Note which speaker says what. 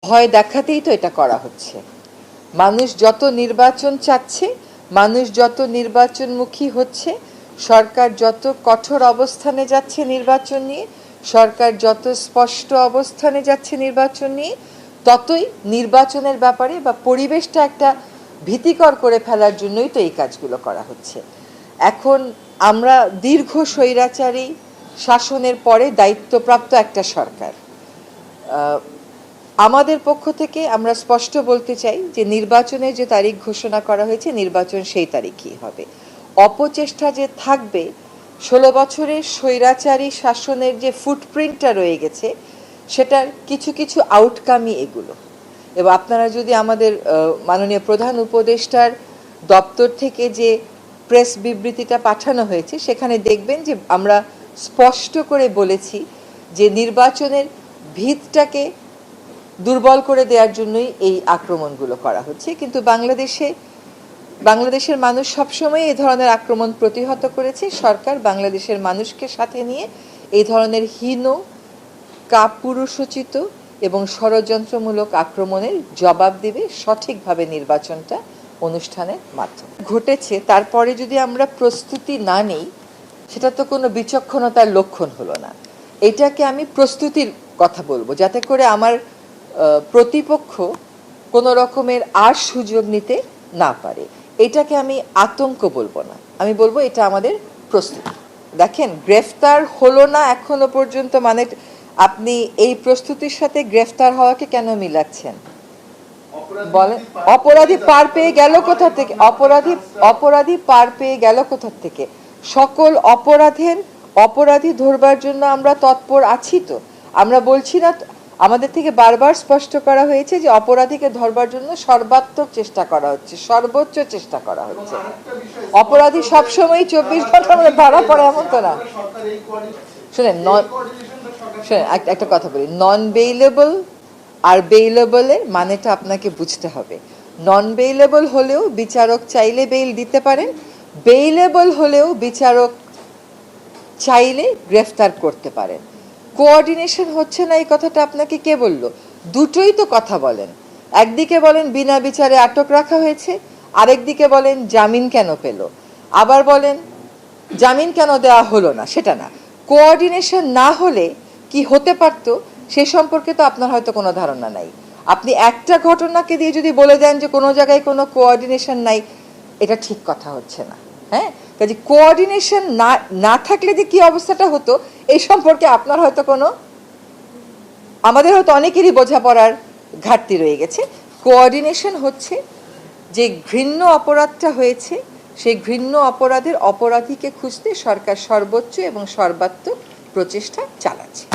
Speaker 1: ভয় দেখাতেই তো এটা করা হচ্ছে। মানুষ যত নির্বাচন চাচ্ছে, মানুষ যত নির্বাচনমুখী হচ্ছে, সরকার যত কঠোর অবস্থানে যাচ্ছে নির্বাচন নিয়ে, সরকার যত স্পষ্ট অবস্থানে যাচ্ছে নির্বাচন নিয়ে, ততই নির্বাচনের ব্যাপারে বা পরিবেশটা একটা ভীতিকর করে ফেলার জন্যই তো এই কাজগুলো করা হচ্ছে। এখন আমরা দীর্ঘ স্বৈরাচারী শাসনের পরে দায়িত্বপ্রাপ্ত একটা সরকার, আমাদের পক্ষ থেকে আমরা স্পষ্ট বলতে চাই যে নির্বাচনের যে তারিখ ঘোষণা করা হয়েছে, নির্বাচন সেই তারিখই হবে। অপচেষ্টা যে থাকবে, 16 বছরের স্বৈরাচারী শাসনের যে ফুটপ্রিন্টটা রয়ে গেছে, সেটার কিছু কিছু আউটকামই এগুলো। এবং আপনারা যদি আমাদের মাননীয় প্রধান উপদেষ্টার দপ্তর থেকে যে প্রেস বিবৃতিটা পাঠানো হয়েছে, সেখানে দেখবেন যে আমরা স্পষ্ট করে বলেছি যে নির্বাচনের ভিতটাকে দুর্বল করে দেওয়ার জন্যই এই আক্রমণগুলো করা হচ্ছে। কিন্তু বাংলাদেশের মানুষ সবসময় এই ধরনের আক্রমণ প্রতিহত করেছে। সরকার বাংলাদেশের মানুষকে সাথে নিয়ে এই ধরনের হীন, কাপুরুষোচিত এবং ষড়যন্ত্রমূলক আক্রমণের জবাব দিবে সঠিকভাবে নির্বাচনটা অনুষ্ঠানের মাধ্যমে। ঘটেছে তারপরে যদি আমরা প্রস্তুতি না নেই, সেটা তো কোনো বিচক্ষণতার লক্ষণ হলো না। এটাকে আমি প্রস্তুতির কথা বলবো, যাতে করে আমার প্রতিপক্ষ কোনো রকমের আর সুযোগ নিতে না পারে। এটাকে আমি আতঙ্ক বলবো না, আমি বলবো এটা আমাদের প্রস্তুতি। দেখেন, গ্রেফতার হলো না এখনো পর্যন্ত, মানে আপনি এই প্রস্তুতির সাথে গ্রেফতার হওয়াকে কেন মিলাচ্ছেন বলেন? অপরাধী পার পেয়ে গেল কোথা থেকে? অপরাধী পার পেয়ে গেল কোথা থেকে? সকল অপরাধী ধরবার জন্য আমরা তৎপর আছি। তো আমরা বলছি না, আমাদের থেকে বারবার স্পষ্ট করা হয়েছে যে অপরাধীকে ধরবার জন্য সর্বাত্মক চেষ্টা করা হচ্ছে, সর্বোচ্চ চেষ্টা করা হচ্ছে। অপরাধী সবসময় 24 ঘন্টার মধ্যে ধরা পড়ে এমন তো না। শুনেন, একটা কথা বলি, নন বেইলেবল আর বেইলেবলের মানেটা আপনাকে বুঝতে হবে। নন বেইলেবল হলেও বিচারক চাইলে বেইল দিতে পারেন, বেইলেবল হলেও বিচারক চাইলে গ্রেফতার করতে পারেন। কোঅর্ডিনেশন হচ্ছে না, এই কথাটা আপনাকে কে বলল? দুটোই তো কথা বলেন। একদিকে বলেন বিনা বিচারে আটক রাখা হয়েছে, আরেকদিকে বলেন জামিন কেন পেল, আবার বলেন জামিন কেন দেওয়া হলো না। সেটা না, কোঅর্ডিনেশন না হলে কি হতে পারত সে সম্পর্কে তো আপনার হয়তো কোনো ধারণা নাই। আপনি একটা ঘটনাকে দিয়ে যদি বলে দেন যে কোনো জায়গায় কোনো কোঅর্ডিনেশন নাই, এটা ঠিক কথা হচ্ছে না। হ্যাঁ, কাজে কোঅর্ডিনেশন না থাকলে যে কি অবস্থাটা হতো এই সম্পর্কে আপনার হয়তো আমাদের হয়তো অনেকেরই বোঝাপড়ার ঘাটতি রয়ে গেছে। কোঅর্ডিনেশন হচ্ছে যে ঘৃণ্য অপরাধটা হয়েছে, সেই ঘৃণ্য অপরাধীকে খুঁজতে সরকার সর্বোচ্চ এবং সর্বাত্মক প্রচেষ্টা চালাচ্ছে।